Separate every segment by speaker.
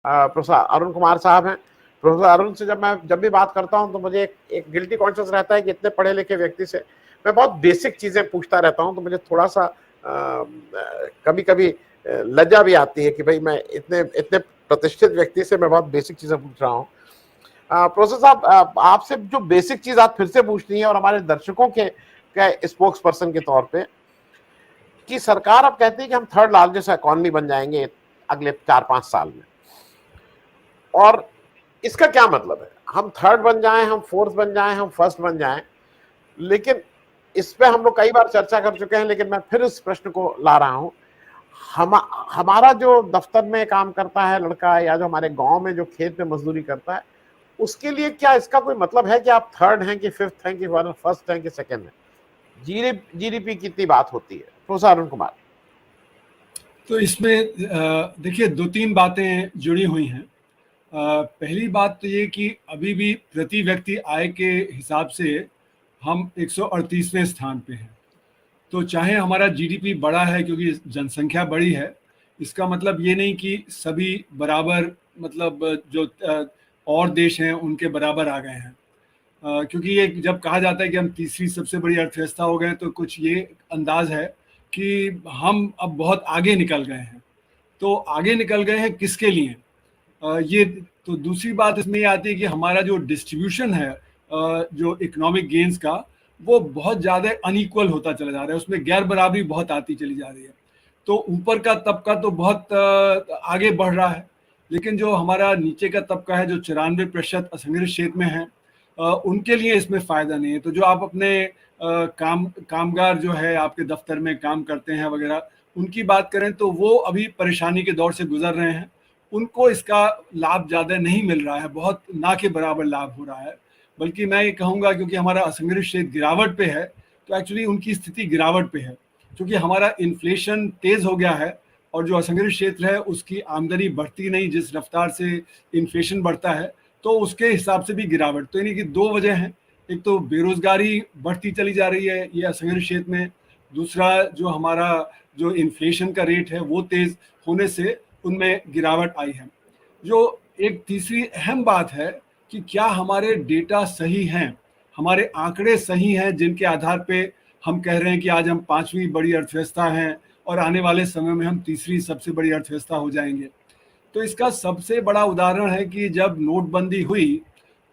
Speaker 1: Professor Arun Kumar साहब हैं। Professor Arun से जब भी बात करता हूं तो मुझे एक गिल्टी कॉन्शियस रहता है कि इतने पढ़े लिखे व्यक्ति से मैं बहुत बेसिक चीजें पूछता रहता हूं, तो मुझे थोड़ा सा कभी कभी लज्जा भी आती है कि भाई मैं इतने इतने प्रतिष्ठित व्यक्ति से मैं बहुत बेसिक चीजें पूछ रहा हूँ। प्रोफेसर साहब, आपसे जो बेसिक चीज आप फिर से पूछनी है और हमारे दर्शकों के स्पोक्स पर्सन के तौर पे, कि सरकार अब कहती है कि हम थर्ड लार्जेस्ट इकॉनमी बन जाएंगे अगले 4-5 साल में, और इसका क्या मतलब है? हम थर्ड बन जाएं, हम फोर्थ बन जाएं, हम फर्स्ट बन जाएं, लेकिन इस पे हम लोग कई बार चर्चा कर चुके हैं, लेकिन मैं फिर इस प्रश्न को ला रहा हूं। हम हमारा जो दफ्तर में काम करता है लड़का, या जो हमारे गांव में जो खेत में मजदूरी करता है, उसके लिए क्या इसका कोई मतलब है कि आप थर्ड हैं कि फिफ्थ हैं कि फर्स्ट हैं कि सेकंड हैं? जीडीपी की इतनी बात होती है। प्रोफेसर अरुण कुमार।
Speaker 2: तो इसमें देखिए 2-3 बातें जुड़ी हुई हैं। पहली बात तो ये कि अभी भी प्रति व्यक्ति आय के हिसाब से हम 138वें स्थान पे हैं। तो चाहे हमारा जीडीपी बड़ा है क्योंकि जनसंख्या बड़ी है, इसका मतलब ये नहीं कि सभी बराबर, मतलब जो और देश हैं उनके बराबर आ गए हैं। क्योंकि ये जब कहा जाता है कि हम तीसरी सबसे बड़ी अर्थव्यवस्था हो गए, तो कुछ ये अंदाज है कि हम अब बहुत आगे निकल गए हैं। तो आगे निकल गए हैं किसके लिए? ये तो दूसरी बात इसमें ये आती है कि हमारा जो डिस्ट्रीब्यूशन है जो इकोनॉमिक गेन्स का, वो बहुत ज़्यादा अनइक्वल होता चला जा रहा है, उसमें गैर बराबरी बहुत आती चली जा रही है। तो ऊपर का तबका तो बहुत आगे बढ़ रहा है, लेकिन जो हमारा नीचे का तबका है, जो 94% असंगठित क्षेत्र में है, उनके लिए इसमें फ़ायदा नहीं है। तो जो आप अपने कामगार जो है आपके दफ्तर में काम करते हैं वगैरह, उनकी बात करें तो वो अभी परेशानी के दौर से गुजर रहे हैं, उनको इसका लाभ ज़्यादा नहीं मिल रहा है, बहुत ना के बराबर लाभ हो रहा है। बल्कि मैं ये कहूँगा क्योंकि हमारा असंगठित क्षेत्र गिरावट पे है, तो एक्चुअली उनकी स्थिति गिरावट पे है, क्योंकि हमारा इन्फ्लेशन तेज़ हो गया है और जो असंगठित क्षेत्र है उसकी आमदनी बढ़ती नहीं जिस रफ्तार से इन्फ्लेशन बढ़ता है, तो उसके हिसाब से भी गिरावट। तो यानी कि 2 वजह हैं, एक तो बेरोजगारी बढ़ती चली जा रही है ये असंगठित क्षेत्र में, दूसरा जो हमारा जो इन्फ्लेशन का रेट है वो तेज़ होने से उनमें गिरावट आई है। जो एक तीसरी अहम बात है कि क्या हमारे डेटा सही हैं, हमारे आंकड़े सही हैं जिनके आधार पे हम कह रहे हैं कि आज हम 5वीं बड़ी अर्थव्यवस्था हैं और आने वाले समय में हम तीसरी सबसे बड़ी अर्थव्यवस्था हो जाएंगे। तो इसका सबसे बड़ा उदाहरण है कि जब नोटबंदी हुई,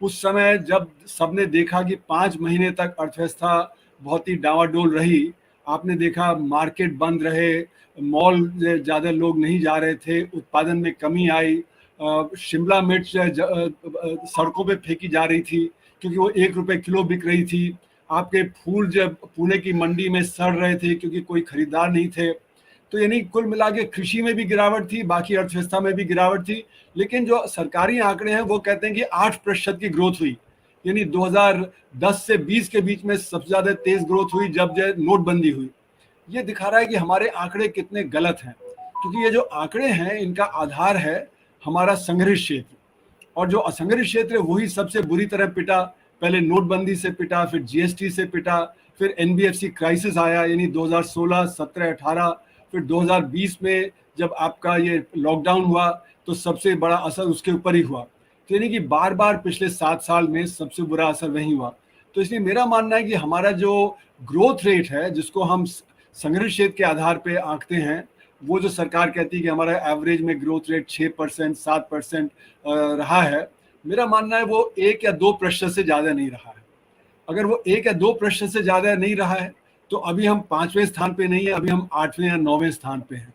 Speaker 2: उस समय जब सबने देखा कि 5 महीने तक अर्थव्यवस्था बहुत ही डावाडोल रही, आपने देखा मार्केट बंद रहे, मॉल ज़्यादा लोग नहीं जा रहे थे, उत्पादन में कमी आई, शिमला मिर्च सड़कों पे फेंकी जा रही थी क्योंकि वो 1 रुपये किलो बिक रही थी, आपके फूल जब पुणे की मंडी में सड़ रहे थे क्योंकि कोई खरीदार नहीं थे। तो यानी कुल मिला के कृषि में भी गिरावट थी, बाकी अर्थव्यवस्था में भी गिरावट थी, लेकिन जो सरकारी आंकड़े हैं वो कहते हैं कि 8% की ग्रोथ हुई, यानी 2010 से 20 के बीच में सबसे ज़्यादा तेज ग्रोथ हुई जब जो नोटबंदी हुई। ये दिखा रहा है कि हमारे आंकड़े कितने गलत हैं, क्योंकि ये जो आंकड़े हैं इनका आधार है हमारा संगठित क्षेत्र, और जो असंगठित क्षेत्र है वही सबसे बुरी तरह पिटा। पहले नोटबंदी से पिटा, फिर जीएसटी से पिटा, फिर एनबीएफसी क्राइसिस आया, यानी 2016, 17, 18, फिर 2020 में जब आपका ये लॉकडाउन हुआ तो सबसे बड़ा असर उसके ऊपर ही हुआ। तो यानी कि बार बार पिछले 7 साल में सबसे बुरा असर वही हुआ। तो इसलिए मेरा मानना है कि हमारा जो ग्रोथ रेट है, जिसको हम संगठित क्षेत्र के आधार पे आंकते हैं, वो जो सरकार कहती है कि हमारा एवरेज में ग्रोथ रेट 6%, 7% रहा है, मेरा मानना है वो 1 या 2% से ज़्यादा नहीं रहा है। अगर वो 1 या 2% से ज़्यादा नहीं रहा है तो अभी हम 5वें स्थान पे नहीं है, अभी हम 8वें या 9वें स्थान पे हैं।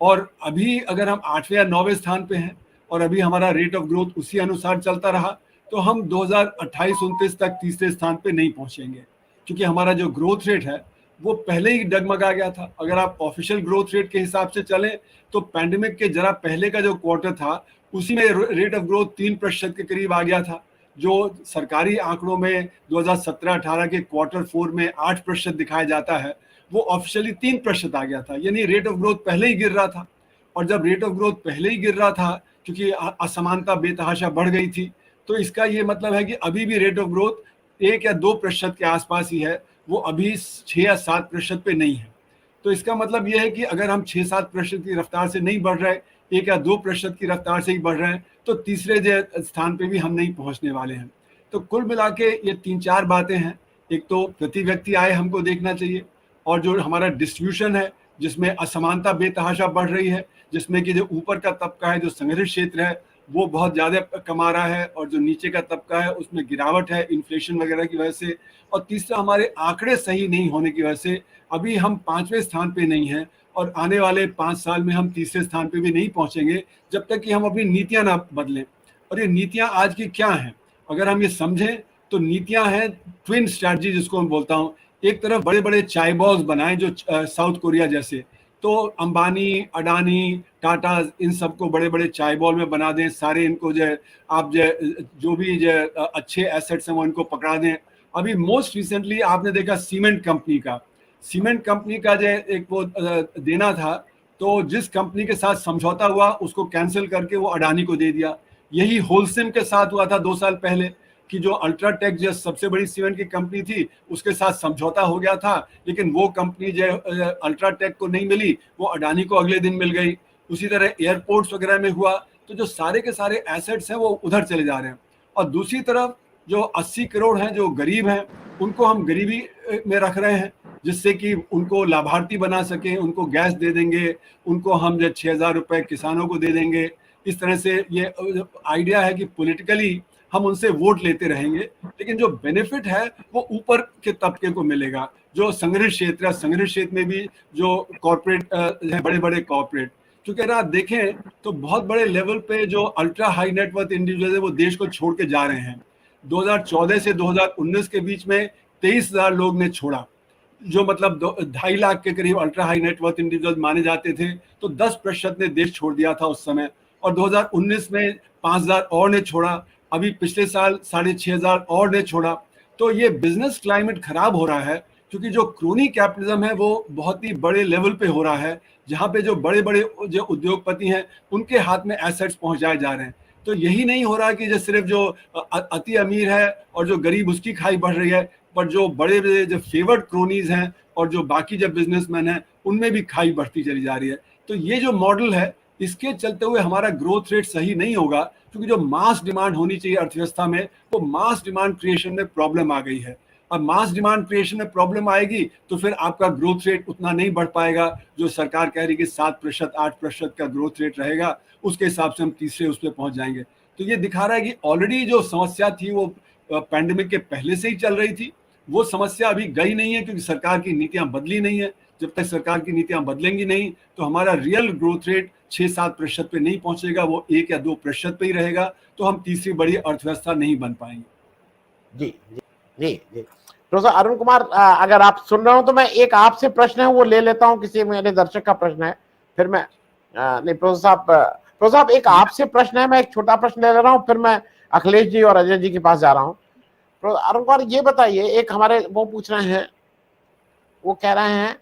Speaker 2: और अभी अगर हम 8वें या 9वें स्थान पे हैं और अभी हमारा रेट ऑफ ग्रोथ उसी अनुसार चलता रहा, तो हम 2028-29 तक तीसरे स्थान पे नहीं पहुंचेंगे, क्योंकि हमारा जो ग्रोथ रेट है वो पहले ही डगमगा गया था। अगर आप ऑफिशियल ग्रोथ रेट के हिसाब से चलें तो पैंडेमिक के जरा पहले का जो क्वार्टर था उसी में रेट ऑफ ग्रोथ 3% के करीब आ गया था। जो सरकारी आंकड़ों में 2017-18 के क्वार्टर 4 में 8% दिखाया जाता है, वो ऑफिशियली 3% आ गया था, यानी रेट ऑफ ग्रोथ पहले ही गिर रहा था। और जब रेट ऑफ ग्रोथ पहले ही गिर रहा था, क्योंकि असमानता बेतहाशा बढ़ गई थी, तो इसका ये मतलब है कि अभी भी रेट ऑफ ग्रोथ 1 या 2% के आसपास ही है, वो अभी 6 या 7% पे नहीं है। तो इसका मतलब ये है कि अगर हम 6-7% की रफ्तार से नहीं बढ़ रहे, 1 या 2% की रफ्तार से ही बढ़ रहे हैं, तो तीसरे स्थान पे भी हम नहीं पहुंचने वाले हैं। तो कुल मिला के ये 3-4 बातें हैं। एक तो प्रति व्यक्ति आय हमको देखना चाहिए, और जो हमारा डिस्ट्रीब्यूशन है जिसमें असमानता बेतहाशा बढ़ रही है, जिसमें कि जो ऊपर का तबका है, जो संघर्ष क्षेत्र है, वो बहुत ज़्यादा कमा रहा है, और जो नीचे का तबका है उसमें गिरावट है इन्फ्लेशन वगैरह की वजह से। और तीसरा, हमारे आंकड़े सही नहीं होने की वजह से अभी हम 5वें स्थान पे नहीं हैं, और आने वाले 5 साल में हम तीसरे स्थान पे भी नहीं पहुंचेंगे जब तक कि हम अपनी नीतियां ना बदलें। और ये नीतियां आज की क्या हैं, अगर हम ये समझें तो नीतियां हैं ट्विन स्ट्रैटेजी जिसको मैं बोलता हूँ। एक तरफ बड़े बड़े चाइबॉल्स बनाएं जो साउथ कोरिया जैसे, तो अंबानी, अडानी, टाटा, इन सबको बड़े बड़े चाइबॉल में बना दें, सारे इनको आप जो भी अच्छे एसेट्स हैं वो इनको पकड़ा दें। अभी मोस्ट रिसेंटली आपने देखा सीमेंट कंपनी का जो एक वो देना था, तो जिस कंपनी के साथ समझौता हुआ उसको कैंसिल करके वो अडानी को दे दिया। यही होलसिम के साथ हुआ था 2 साल पहले, कि जो अल्ट्राटेक जो सबसे बड़ी सीमेंट की कंपनी थी उसके साथ समझौता हो गया था, लेकिन वो कंपनी जो अल्ट्राटेक को नहीं मिली, वो अडानी को अगले दिन मिल गई। उसी तरह एयरपोर्ट्स वगैरह में हुआ। तो जो सारे के सारे एसेट्स हैं वो उधर चले जा रहे हैं, और दूसरी तरफ जो 80 करोड़ हैं जो गरीब हैं उनको हम गरीबी में रख रहे हैं, जिससे कि उनको लाभार्थी बना सकें, उनको गैस दे देंगे, उनको हम जो 6,000 रुपए किसानों को दे देंगे। इस तरह से ये आइडिया है कि पॉलिटिकली हम उनसे वोट लेते रहेंगे, लेकिन जो बेनिफिट है वो ऊपर के तबके को मिलेगा, जो संघर्ष क्षेत्र है। संघर्ष क्षेत्र में भी जो कॉर्पोरेट है, बड़े बड़े कॉर्पोरेट, क्योंकि अगर आप देखें तो बहुत बड़े लेवल पे जो अल्ट्रा हाई नेटवर्थ इंडिविजुअल है वो देश को छोड़ के जा रहे हैं। 2014 से 2019 के बीच में 23,000 लोग ने छोड़ा, जो मतलब 2.5 लाख के करीब अल्ट्रा हाई नेटवर्थ इंडिविजुअल माने जाते थे, तो 10% ने देश छोड़ दिया था उस समय। और 2019 में 5,000 और ने छोड़ा, अभी पिछले साल 6,500 और ने छोड़ा। तो ये बिजनेस क्लाइमेट खराब हो रहा है, क्योंकि जो क्रोनी कैपिटलिज्म है वो बहुत ही बड़े लेवल पे हो रहा है, जहाँ पे जो बड़े बड़े जो उद्योगपति हैं उनके हाथ में एसेट्स पहुंचाए जा रहे हैं। तो यही नहीं हो रहा कि जो सिर्फ जो अति अमीर है और जो गरीब उसकी खाई बढ़ रही है, पर जो बड़े बड़े जो फेवर्ड क्रोनीज हैं और जो बाकी जो बिजनेसमैन हैं उनमें भी खाई बढ़ती चली जा रही है। तो ये जो मॉडल है, इसके चलते हुए हमारा ग्रोथ रेट सही नहीं होगा, क्योंकि जो मास डिमांड होनी चाहिए अर्थव्यवस्था में, वो मास डिमांड क्रिएशन में प्रॉब्लम आ गई है। अब मास डिमांड क्रिएशन में प्रॉब्लम आएगी तो फिर आपका ग्रोथ रेट उतना नहीं बढ़ पाएगा। जो सरकार कह रही है कि 7%, 8% का ग्रोथ रेट रहेगा, उसके हिसाब से हम तीसरे उस पर पहुंच जाएंगे। तो ये दिखा रहा है कि ऑलरेडी जो समस्या थी वो पैंडेमिक के पहले से ही चल रही थी, वो समस्या अभी गई नहीं है, क्योंकि सरकार की नीतियां बदली नहीं है। जब तक सरकार की नीतियां बदलेंगी नहीं तो हमारा रियल ग्रोथ रेट 6-7% पे नहीं पहुंचेगा, वो 1 या 2% पे ही रहेगा। तो हम तीसरी बड़ी अर्थव्यवस्था नहीं बन पाएंगे।
Speaker 1: जी जी जी जी। प्रोफेसर अरुण कुमार, अगर आप सुन रहे हो तो मैं एक आपसे प्रश्न है वो ले लेता हूं, किसी मेरे दर्शक का प्रश्न है, फिर मैं नहीं प्रोफेसर साहब एक आपसे प्रश्न है, मैं एक छोटा प्रश्न ले ले रहा हूं, फिर मैं अखिलेश जी और अजय जी के पास जा रहा हूं। प्रोफेसर अरुण कुमार, ये बताइए, एक हमारे वो पूछ रहे हैं, वो कह रहे हैं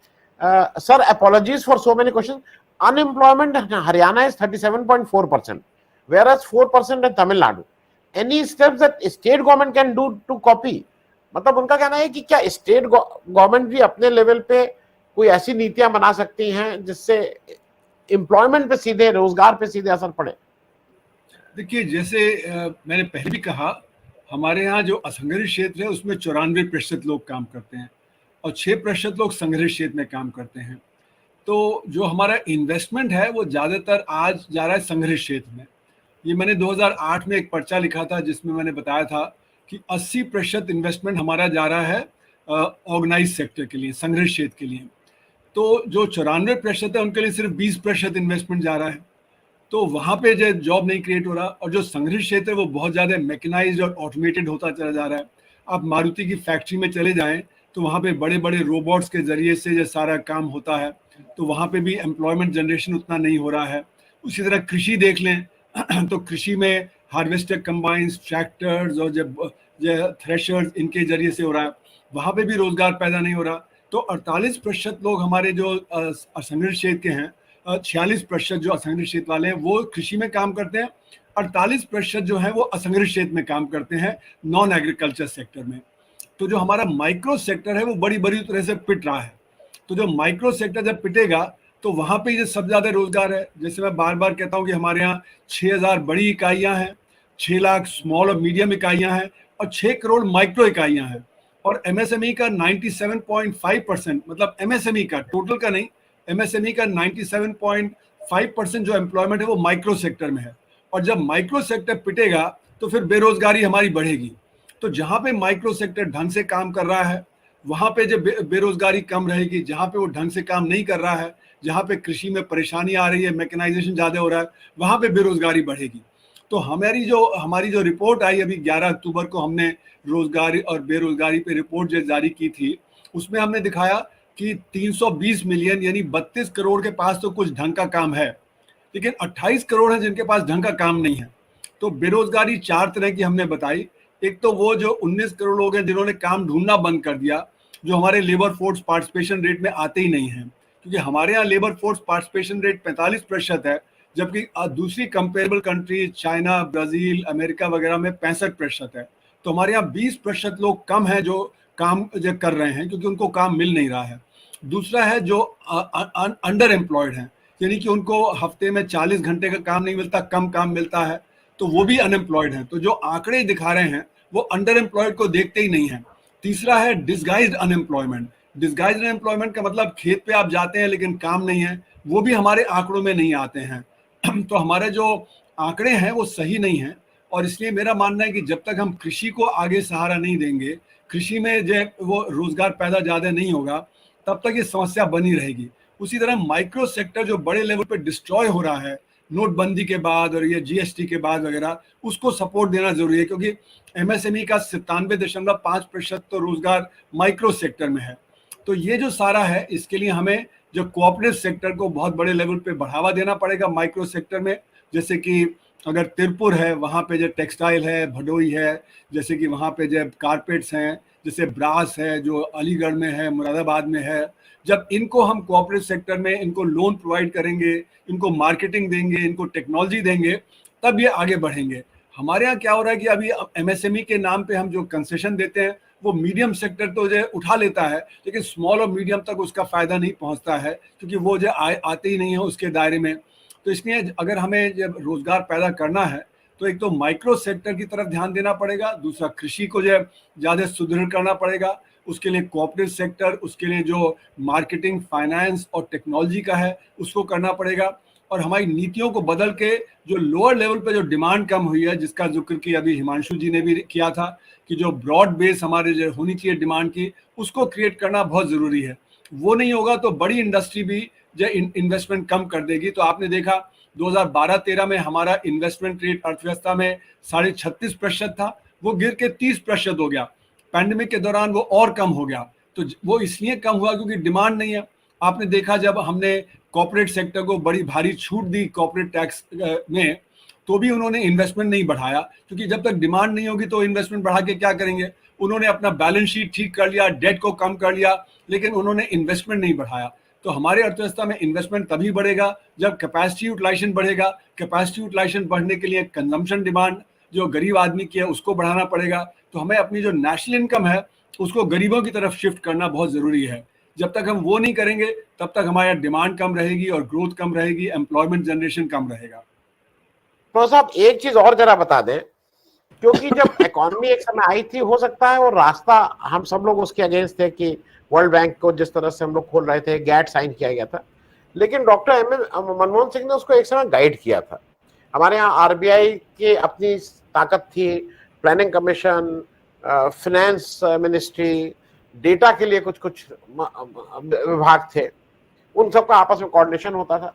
Speaker 1: sir apologies for so many question, unemployment Haryana is 37.4%, whereas 4% in Tamil Nadu. Any steps that state government can do to copy? मतलब उनका कहना है कि क्या स्टेट गवर्नमेंट भी अपने लेवल पे कोई ऐसी नीतियां बना सकती हैं जिससे एम्प्लॉयमेंट पे सीधे, रोजगार पे सीधे असर पड़े?
Speaker 2: देखिए, जैसे मैंने पहले भी कहा, हमारे यहाँ जो असंगठित क्षेत्र है उसमें 94% लोग काम करते हैं और 6% लोग संगठित क्षेत्र में काम करते हैं। तो जो हमारा इन्वेस्टमेंट है वो ज़्यादातर आज जा रहा है संगठित क्षेत्र में। ये मैंने 2008 में एक पर्चा लिखा था जिसमें मैंने बताया था कि 80% इन्वेस्टमेंट हमारा जा रहा है ऑर्गेनाइज सेक्टर के लिए, संगठित क्षेत्र के लिए। तो जो 94% है उनके लिए सिर्फ 20% इन्वेस्टमेंट जा रहा है। तो वहाँ पे जो जॉब नहीं क्रिएट हो रहा, और जो संगठित क्षेत्र है वो बहुत ज़्यादा मैकेनाइज्ड और ऑटोमेटेड होता चला जा रहा है। आप मारुति की फैक्ट्री में चले जाएं तो वहाँ पे बड़े बड़े रोबोट्स के जरिए से जो सारा काम होता है, तो वहाँ पे भी एम्प्लॉयमेंट जनरेशन उतना नहीं हो रहा है। उसी तरह कृषि देख लें तो कृषि में हार्वेस्टर, कंबाइंस, ट्रैक्टर्स और जब थ्रेशर्स, इनके जरिए से हो रहा है, वहाँ पे भी रोजगार पैदा नहीं हो रहा। तो 48% लोग हमारे जो असंगठित क्षेत्र के हैं, 46% जो असंगठित क्षेत्र वाले हैं वो कृषि में काम करते हैं, 48% जो है वो असंगठित क्षेत्र में काम करते हैं, नॉन एग्रीकल्चर सेक्टर में। तो जो हमारा माइक्रो सेक्टर है वो बड़ी बड़ी तरह से पिट रहा है। तो जो माइक्रो सेक्टर जब पिटेगा तो वहां पे ये सबसे ज्यादा रोजगार है। जैसे मैं बार बार कहता हूँ कि हमारे यहाँ 6,000 बड़ी इकाइयां हैं, 6 लाख स्मॉल और मीडियम इकाइयां हैं और 6 करोड़ माइक्रो इकाइयां हैं। और एमएसएमई का 97.5%, मतलब एमएसएमई का, टोटल का नहीं, एमएसएमई का 97.5% जो एम्प्लॉयमेंट है वो माइक्रो सेक्टर में है। और जब माइक्रो सेक्टर पिटेगा तो फिर बेरोजगारी हमारी बढ़ेगी। तो जहां पे माइक्रो सेक्टर ढंग से काम कर रहा है वहां पे जो बेरोजगारी कम रहेगी, जहां पे वो ढंग से काम नहीं कर रहा है, जहां पे कृषि में परेशानी आ रही है, मैकेनाइजेशन ज्यादा हो रहा है, वहां पे बेरोजगारी बढ़ेगी। तो हमारी जो रिपोर्ट आई अभी 11 अक्टूबर को, हमने रोजगारी और बेरोजगारी पे रिपोर्ट जो जारी की थी, उसमें हमने दिखाया कि 320 मिलियन यानी 32 करोड़ के पास तो कुछ ढंग का काम है, लेकिन 28 करोड़ है जिनके पास ढंग का काम नहीं है। तो बेरोजगारी 4 तरह की हमने बताई। एक तो वो जो 19 करोड़ लोग हैं जिन्होंने काम ढूंढना बंद कर दिया, जो हमारे लेबर फोर्स पार्टिसिपेशन रेट में आते ही नहीं हैं, क्योंकि हमारे यहाँ लेबर फोर्स पार्टिसिपेशन रेट 45% है, जबकि दूसरी comparable country China, Brazil, America वगैरह में 65% है। तो हमारे यहाँ 20% लोग कम है जो काम जो कर रहे हैं, क्योंकि उनको काम मिल नहीं रहा है। दूसरा है जो अंडर एम्प्लॉयड हैं, यानी कि उनको हफ्ते में 40 घंटे का काम नहीं मिलता, कम काम मिलता है, तो वो भी अनएम्प्लॉयड हैं। तो जो आंकड़े दिखा रहे हैं वो अंडर एम्प्लॉयड को देखते ही नहीं है। तीसरा है डिसगाइज्ड अनएम्प्लॉयमेंट। डिसगाइज्ड अनएम्प्लॉयमेंट का मतलब खेत पे आप जाते हैं लेकिन काम नहीं है, वो भी हमारे आंकड़ों में नहीं आते हैं। तो हमारे जो आंकड़े हैं वो सही नहीं है। और इसलिए मेरा मानना है कि जब तक हम कृषि को आगे सहारा नहीं देंगे, कृषि में जो वो रोजगार पैदा ज्यादा नहीं होगा, तब तक ये समस्या बनी रहेगी। उसी तरह माइक्रो सेक्टर जो बड़े लेवल पे डिस्ट्रॉय हो रहा है नोटबंदी के बाद और ये जीएसटी के बाद वगैरह, उसको सपोर्ट देना जरूरी है, क्योंकि एमएसएमई का 97.5% तो रोजगार माइक्रो सेक्टर में है। तो ये जो सारा है, इसके लिए हमें जो कोऑपरेटिव सेक्टर को बहुत बड़े लेवल पे बढ़ावा देना पड़ेगा माइक्रो सेक्टर में। जैसे कि अगर तिरपुर है वहाँ पे जो टेक्सटाइल है, भदोई है, जैसे कि वहाँ पे जो कारपेट्स हैं, जैसे ब्रास है जो अलीगढ़ में है, मुरादाबाद में है, जब इनको हम कोऑपरेटिव सेक्टर में इनको लोन प्रोवाइड करेंगे, इनको मार्केटिंग देंगे, इनको टेक्नोलॉजी देंगे, तब ये आगे बढ़ेंगे। हमारे यहाँ क्या हो रहा है कि अभी एमएसएमई के नाम पे हम जो कंसेशन देते हैं वो मीडियम सेक्टर तो जो उठा लेता है, लेकिन स्मॉल और मीडियम तक उसका फायदा नहीं पहुंचता है, क्योंकि वो जो आते ही नहीं है उसके दायरे में। तो इसलिए अगर हमें जब रोजगार पैदा करना है तो एक तो माइक्रो सेक्टर की तरफ ध्यान देना पड़ेगा, दूसरा कृषि को जो ज्यादा सुदृढ़ करना पड़ेगा, उसके लिए कोऑपरेटिव सेक्टर, उसके लिए जो मार्केटिंग, फाइनेंस और टेक्नोलॉजी का है उसको करना पड़ेगा। और हमारी नीतियों को बदल के जो लोअर लेवल पे जो डिमांड कम हुई है, जिसका जिक्र कि अभी हिमांशु जी ने भी किया था, कि जो ब्रॉड बेस हमारे जो होनी चाहिए डिमांड की, उसको क्रिएट करना बहुत जरूरी है। वो नहीं होगा तो बड़ी इंडस्ट्री भी जो इन्वेस्टमेंट कम कर देगी। तो आपने देखा 2012-13 में हमारा इन्वेस्टमेंट रेट अर्थव्यवस्था में 36.5% था, वो गिर के 30% हो गया। पैंडेमिक के दौरान वो और कम हो गया। तो वो इसलिए कम हुआ क्योंकि डिमांड नहीं है। आपने देखा जब हमने कॉर्पोरेट सेक्टर को बड़ी भारी छूट दी कॉर्पोरेट टैक्स में, तो भी उन्होंने इन्वेस्टमेंट नहीं बढ़ाया, क्योंकि जब तक डिमांड नहीं होगी तो इन्वेस्टमेंट बढ़ा के क्या करेंगे। उन्होंने अपना बैलेंस शीट ठीक कर लिया, डेट को कम कर लिया, लेकिन उन्होंने इन्वेस्टमेंट नहीं बढ़ाया। तो हमारे अर्थव्यवस्था में इन्वेस्टमेंट तभी बढ़ेगा जब कैपेसिटी यूटिलाइजेशन बढ़ेगा। कैपेसिटी यूटिलाइजेशन बढ़ने के लिए कंजम्पशन डिमांड जो गरीब आदमी की है उसको बढ़ाना पड़ेगा। तो हमें अपनी जो नेशनल इनकम है उसको गरीबों की तरफ शिफ्ट करना बहुत जरूरी है। जब तक हम वो नहीं करेंगे तब तक हमारे डिमांड कम रहेगी और ग्रोथ कम रहेगी, एम्प्लॉयमेंट जनरेशन कम रहेगा।
Speaker 1: तो साहब एक चीज और जरा बता दें, क्योंकि जब इकोनॉमी एक समय आई थी, हो सकता है वो रास्ता हम सब लोग उसके अगेंस्ट थे कि वर्ल्ड बैंक को जिस तरह से हम लोग खोल रहे थे, गैट साइन किया गया था, लेकिन डॉक्टर मनमोहन सिंह ने उसको एक समय गाइड किया था। हमारे यहाँ आरबीआई की अपनी ताकत थी, planning commission, finance ministry, data के लिए कुछ कुछ विभाग थे, उन सबका आपस में कोऑर्डिनेशन होता था।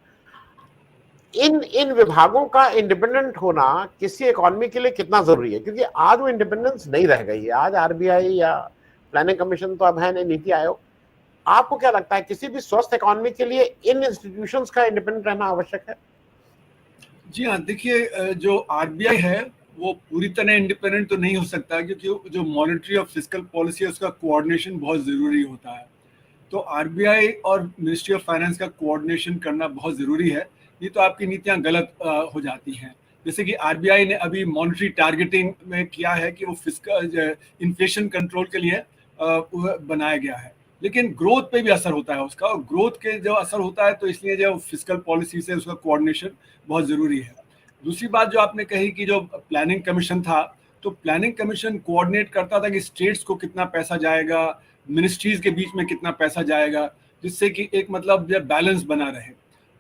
Speaker 1: इन विभागों का इंडिपेंडेंट होना किसी इकोनॉमी के लिए कितना जरूरी है, क्योंकि आज वो इंडिपेंडेंस नहीं रह गई है। आज आरबीआई या प्लानिंग कमीशन तो अब है नहीं, नीति आयोग। आपको क्या लगता है किसी भी स्वस्थ इकोनॉमी के लिए इन इंस्टीट्यूशंस का इंडिपेंडेंट रहना आवश्यक है?
Speaker 2: जी हाँ, देखिए जो आरबीआई है वो पूरी तरह इंडिपेंडेंट तो नहीं हो सकता, क्योंकि जो मॉनेटरी और फिस्कल पॉलिसी है उसका कोऑर्डिनेशन बहुत ज़रूरी होता है। तो आरबीआई और मिनिस्ट्री ऑफ फाइनेंस का कोऑर्डिनेशन करना बहुत ज़रूरी है, नहीं तो आपकी नीतियाँ गलत हो जाती हैं। जैसे कि आरबीआई ने अभी मॉनेटरी टारगेटिंग में किया है कि वो फिस्कल इन्फ्लेशन कंट्रोल के लिए बनाया गया है, लेकिन ग्रोथ पे भी असर होता है उसका, और ग्रोथ के जो असर होता है तो इसलिए जो फिस्कल पॉलिसी से उसका कोऑर्डिनेशन बहुत ज़रूरी है। दूसरी बात जो आपने कही कि जो प्लानिंग कमीशन था, तो प्लानिंग कमीशन कोऑर्डिनेट करता था कि स्टेट्स को कितना पैसा जाएगा, मिनिस्ट्रीज के बीच में कितना पैसा जाएगा, जिससे कि एक मतलब जो बैलेंस बना रहे।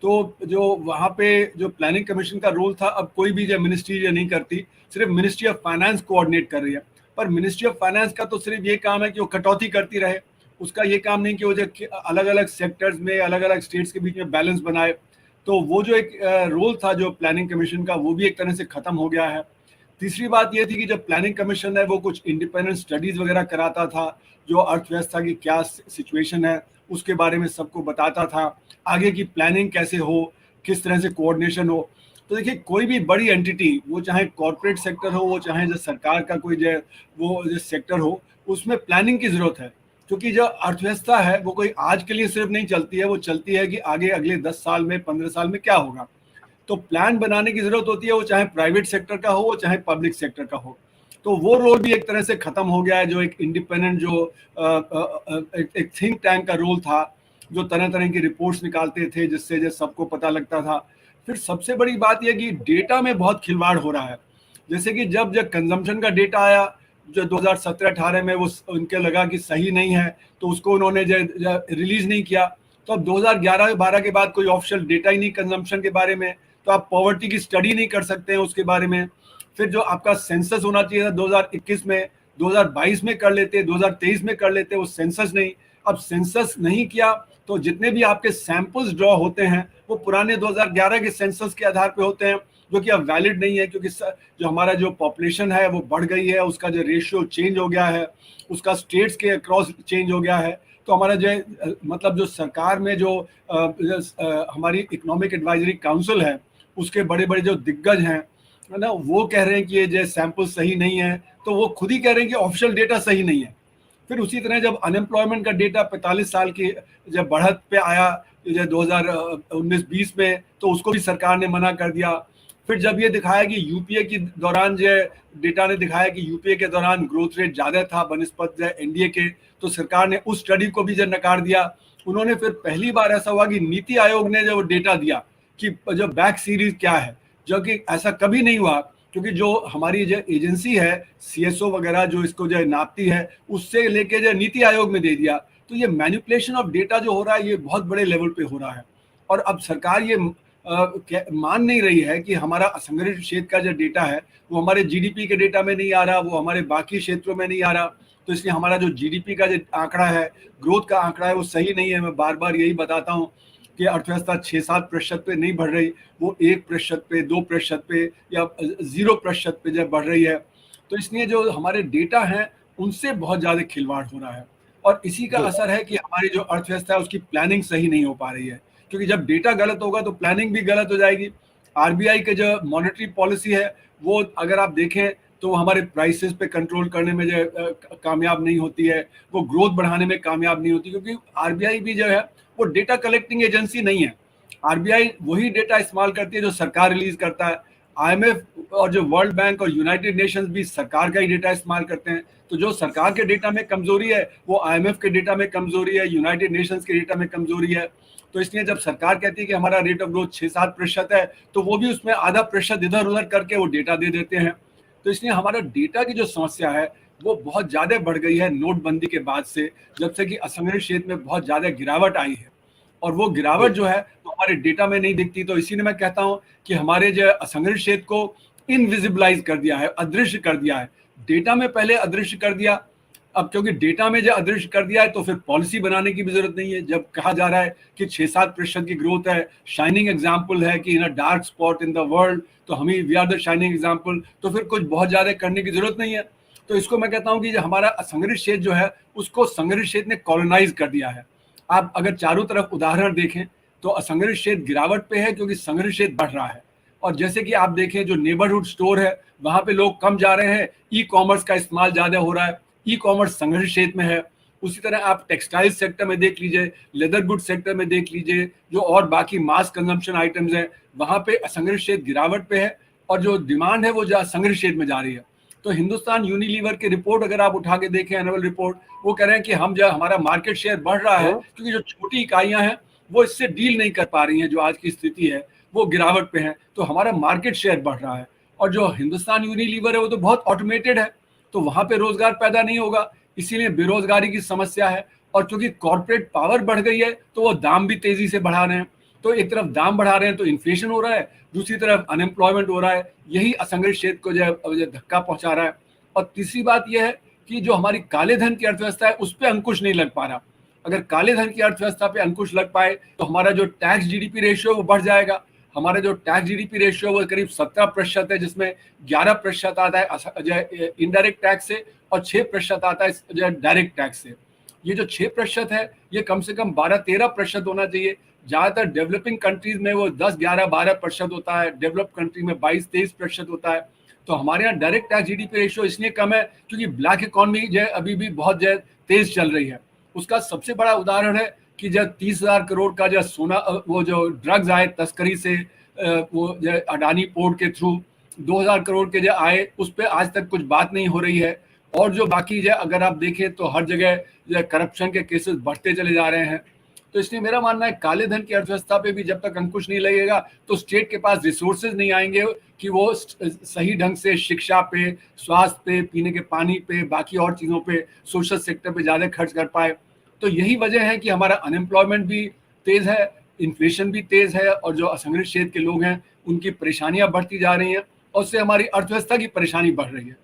Speaker 2: तो जो वहाँ पे जो प्लानिंग कमीशन का रोल था, अब कोई भी जो मिनिस्ट्री ये नहीं करती, सिर्फ मिनिस्ट्री ऑफ फाइनेंस कोऑर्डिनेट कर रही है। पर मिनिस्ट्री ऑफ फाइनेंस का तो सिर्फ ये काम है कि वो कटौती करती रहे, उसका ये काम नहीं कि वो जो अलग अलग सेक्टर्स में अलग अलग स्टेट्स के बीच में बैलेंस बनाए। तो वो जो एक रोल था जो प्लानिंग कमीशन का, वो भी एक तरह से खत्म हो गया है। तीसरी बात ये थी कि जब प्लानिंग कमीशन है वो कुछ इंडिपेंडेंट स्टडीज वगैरह कराता था, जो अर्थव्यवस्था की क्या सिचुएशन है उसके बारे में सबको बताता था, आगे की प्लानिंग कैसे हो, किस तरह से कोऑर्डिनेशन हो। तो देखिए, कोई भी बड़ी एंटिटी, वो चाहे कॉर्पोरेट सेक्टर हो, वो चाहे जो सरकार का कोई जो वो जो सेक्टर हो, उसमें प्लानिंग की जरूरत है। क्योंकि जो अर्थव्यवस्था है वो कोई आज के लिए सिर्फ नहीं चलती है, वो चलती है कि आगे अगले 10 साल में 15 साल में क्या होगा। तो प्लान बनाने की जरूरत होती है, वो चाहे प्राइवेट सेक्टर का हो, वो चाहे पब्लिक सेक्टर का हो। तो वो रोल भी एक तरह से खत्म हो गया है, जो एक इंडिपेंडेंट जो एक थिंक टैंक का रोल था, जो तरह तरह की रिपोर्ट्स निकालते थे जिससे जो सबको पता लगता था। फिर सबसे बड़ी बात यह कि डेटा में बहुत खिलवाड़ हो रहा है। जैसे कि जब जब कंजम्पशन का डेटा आया जो 2017-18 में, वो उनके लगा कि सही नहीं है, तो उसको उन्होंने रिलीज नहीं किया। तो अब 2011-12 के बाद कोई ऑफिशियल डेटा ही नहीं कंजम्पशन के बारे में, तो आप पॉवर्टी की स्टडी नहीं कर सकते हैं उसके बारे में। फिर जो आपका सेंसस होना चाहिए था 2021 में, 2022 में कर लेते, 2023 में कर लेते, वो सेंसस नहीं। अब सेंसस नहीं किया तो जितने भी आपके सैंपल्स ड्रॉ होते हैं वो पुराने 2011 के सेंसस के आधार पे होते हैं, जो कि अब वैलिड नहीं है, क्योंकि जो हमारा जो पॉपुलेशन है वो बढ़ गई है, उसका जो रेशियो चेंज हो गया है, उसका स्टेट्स के अक्रॉस चेंज हो गया है। तो हमारा जो मतलब जो सरकार में जो हमारी इकोनॉमिक एडवाइजरी काउंसिल है, उसके बड़े बड़े जो दिग्गज हैं, है ना, वो कह रहे हैं कि ये जो सैंपल सही नहीं है, तो वो खुद ही कह रहे हैं कि ऑफिशियल डेटा सही नहीं है। फिर उसी तरह जब अनएम्प्लॉयमेंट का डेटा 45 साल की जब बढ़त पे आया 2019-20 में, तो उसको भी सरकार ने मना कर दिया। फिर जब ये दिखाया कि यूपीए के दौरान जो डेटा ने दिखाया कि यूपीए के दौरान ग्रोथ रेट ज़्यादा था बनस्पत एनडीए के, तो सरकार ने उस स्टडी को भी जो नकार दिया। उन्होंने फिर पहली बार ऐसा हुआ कि नीति आयोग ने जो डेटा दिया कि जो बैक सीरीज क्या है, जो कि ऐसा कभी नहीं हुआ, क्योंकि जो हमारी जो एजेंसी है सीएसओ वगैरह जो इसको जो नापती है, उससे लेके जो नीति आयोग में दे दिया। तो ये मैनिपुलेशन ऑफ डेटा जो हो रहा है, ये बहुत बड़े लेवल पे हो रहा है। और अब सरकार ये मान नहीं रही है कि हमारा असंगठित क्षेत्र का जो डेटा है वो हमारे जीडीपी के डेटा में नहीं आ रहा, वो हमारे बाकी क्षेत्रों में नहीं आ रहा। तो इसलिए हमारा जो जीडीपी का जो आंकड़ा है, ग्रोथ का आंकड़ा है, वो सही नहीं है। मैं बार बार यही बताता हूँ कि अर्थव्यवस्था 6-7% पे नहीं बढ़ रही, वो 1% पे, 2% पे या 0% पे जब बढ़ रही है। तो इसलिए जो हमारे डेटा हैं उनसे बहुत ज़्यादा खिलवाड़ हो रहा है, और इसी का असर है कि हमारी जो अर्थव्यवस्था है उसकी प्लानिंग सही नहीं हो पा रही है, क्योंकि जब डेटा गलत होगा तो प्लानिंग भी गलत हो जाएगी। आरबीआई के जो मॉनेटरी पॉलिसी है वो अगर आप देखें तो वो हमारे प्राइसेस पे कंट्रोल करने में जो कामयाब नहीं होती है, वो ग्रोथ बढ़ाने में कामयाब नहीं होती, क्योंकि आरबीआई भी जो है वो डेटा कलेक्टिंग एजेंसी नहीं है। आरबीआई वही डेटा इस्तेमाल करती है जो सरकार रिलीज करता है। आईएमएफ और जो वर्ल्ड बैंक और यूनाइटेड नेशंस भी सरकार का ही डेटा इस्तेमाल करते हैं। तो जो सरकार के डेटा में कमजोरी है वो आईएमएफ के डेटा में कमजोरी है, यूनाइटेड नेशंस के डेटा में कमजोरी है। तो इसलिए जब सरकार कहती है कि हमारा रेट ऑफ ग्रोथ 6-7% है, तो वो भी उसमें आधा प्रतिशत इधर उधर करके वो डेटा दे देते हैं। तो इसलिए हमारा डेटा की जो समस्या है वो बहुत ज़्यादा बढ़ गई है नोटबंदी के बाद से, जब से कि असंगठित क्षेत्र में बहुत ज़्यादा गिरावट आई है। और वो गिरावट जो है वो हमारे डेटा में नहीं दिखती। तो इसीलिए मैं कहता हूँ कि हमारे जो असंगठित क्षेत्र को इनविजिबलाइज कर दिया है, अदृश्य कर दिया है। डेटा में पहले अदृश्य कर दिया, अब क्योंकि डेटा में जो अदृश्य कर दिया है तो फिर पॉलिसी बनाने की भी जरूरत नहीं है। जब कहा जा रहा है कि 6-7% की ग्रोथ है, शाइनिंग एग्जाम्पल है कि in a dark spot in the world, तो हम ही we are the shining example, तो फिर कुछ बहुत ज़्यादा करने की जरूरत नहीं है। तो इसको मैं कहता हूँ कि हमारा असंगठित क्षेत्र जो है उसको संगठित क्षेत्र ने कॉलोनाइज कर दिया है। आप अगर चारों तरफ उदाहरण देखें तो असंगठित क्षेत्र गिरावट पे है, क्योंकि संगठित क्षेत्र बढ़ रहा है। और जैसे कि आप देखें जो नेबरहुड स्टोर है वहां पे लोग कम जा रहे हैं, ई कॉमर्स का इस्तेमाल ज़्यादा हो रहा है, ई कॉमर्स संगठित क्षेत्र में है। उसी तरह आप टेक्सटाइल सेक्टर में देख लीजिए, लेदर गुड सेक्टर में देख लीजिए, जो और बाकी मास कंजम्पशन आइटम्स हैं वहाँ पे असंगठित क्षेत्र गिरावट पे है, और जो डिमांड है वो संगठित क्षेत्र में जा रही है। तो हिंदुस्तान यूनिलीवर की रिपोर्ट अगर आप उठा के देखें, एनुअल रिपोर्ट, वो कह रहे हैं कि हम जो हमारा मार्केट शेयर बढ़ रहा है, क्योंकि जो छोटी इकाइयां हैं वो इससे डील नहीं कर पा रही हैं, जो आज की स्थिति है वो गिरावट पे है, तो हमारा मार्केट शेयर बढ़ रहा है। और जो हिंदुस्तान यूनिलीवर है वो तो बहुत ऑटोमेटेड है, तो वहां पे रोजगार पैदा नहीं होगा, इसीलिए बेरोजगारी की समस्या है। और क्योंकि कॉर्पोरेट पावर बढ़ गई है तो वो दाम भी तेजी से बढ़ा रहे हैं, तो एक तरफ दाम बढ़ा रहे हैं तो इन्फ्लेशन हो रहा है, दूसरी तरफ अनएम्प्लॉयमेंट हो रहा है, यही असंगठित क्षेत्र को जो धक्का पहुंचा रहा है। और तीसरी बात यह है कि जो हमारी काले धन की अर्थव्यवस्था है उस पर अंकुश नहीं लग पा रहा। अगर काले धन की अर्थव्यवस्था पे अंकुश लग पाए तो हमारा जो टैक्स जीडीपी रेशियो वो बढ़ जाएगा। हमारा जो टैक्स जीडीपी रेशियो वो करीब 17% है, जिसमें 11% आता है इनडायरेक्ट टैक्स से और 6% आता है जो डायरेक्ट टैक्स से। ये जो 6% है ये कम से कम 12-13% होना चाहिए। ज्यादातर डेवलपिंग कंट्रीज में वो 10-11-12% होता है, डेवलप कंट्री में 22-23% होता है। तो हमारे यहाँ डायरेक्ट टैक्स जीडीपी रेशियो इसलिए कम है क्योंकि ब्लैक इकोनॉमी जो अभी भी बहुत तेज चल रही है। उसका सबसे बड़ा उदाहरण है कि जब 30,000 करोड़ का जो सोना, वो जो ड्रग्स आए तस्करी से, वो जो अडानी पोर्ट के थ्रू 2,000 करोड़ के जो आए, उस पर आज तक कुछ बात नहीं हो रही है। और जो बाकी जो अगर आप देखें तो हर जगह जो करप्शन के केसेस बढ़ते चले जा रहे हैं। तो इसलिए मेरा मानना है काले धन की अर्थव्यवस्था पे भी जब तक अंकुश नहीं लगेगा तो स्टेट के पास रिसोर्सेज नहीं आएंगे कि वो सही ढंग से शिक्षा पे, स्वास्थ्य पे, पीने के पानी पे, बाकी और चीज़ों पे, सोशल सेक्टर पे ज़्यादा खर्च कर पाए। तो यही वजह है कि हमारा अनएम्प्लॉयमेंट भी तेज़ है, इन्फ्लेशन भी तेज़ है, और जो असंगठित क्षेत्र के लोग हैं उनकी परेशानियां बढ़ती जा रही हैं, और उससे हमारी अर्थव्यवस्था की परेशानी बढ़ रही है।